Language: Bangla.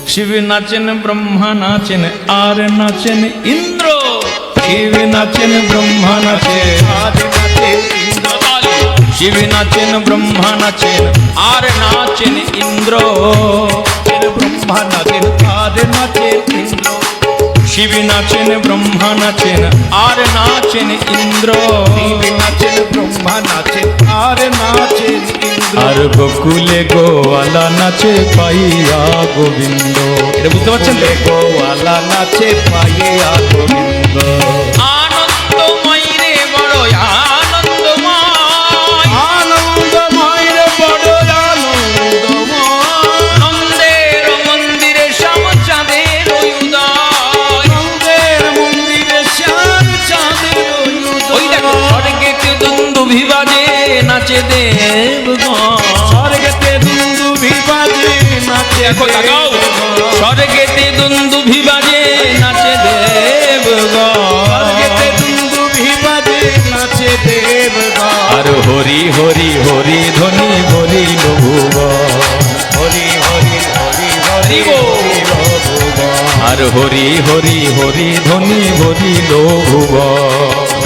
শিব নাচেন, ব্রহ্মা নাচেন, আর নাচেন ইন্দ্র। শিব নাচেন, ব্রহ্মা নাচেন, আর নাচেন ইন্দ্র। শিব নাচেন, ব্রহ্মা নাচেন, আর নাচেন ইন্দ্র। ব্রহ্মা নাচেন, আর নাচেন ইন্দ্র। শিব নাচেন, ব্রহ্মা নাচেন, আর নাচেন ইন্দ্র। শিব নাচেন, ব্রহ্মা নাচেন, আর নাচেন ইন্দ্র। আর গোকুলে গোয়ালা নাচে পাইয়া গোবিন্দ। এটা বুঝতে পারছেন? গোয়ালা নাচে পাইয়া গোবিন্দ। আনন্দময় রে বড় আনন্দময়, আনন্দময় রে বড় আনন্দময়। নন্দের মন্দিরে শ্যাম চাঁদের উদয়, নন্দের মন্দিরে শ্যাম চাঁদের উদয়। ওই দেখো স্বর্গেতে দুন্দুভি বাজে নাচে দেবগণ। স্বর্গেতে দুন্দুভি বাজে নাচে। দেখো তাকাও, স্বর্গেতে দুন্দুভি বাজে নাচে দেবগণ। স্বর্গেতে দুন্দুভি বাজে নাচে দেবগণ। আর হরি হরি হরি ধ্বনি বলিল ভুবন। হরি হরি হরি হরি বলিল ভুবন। আর হরি হরি হরি ধ্বনি বলিল ভুবন।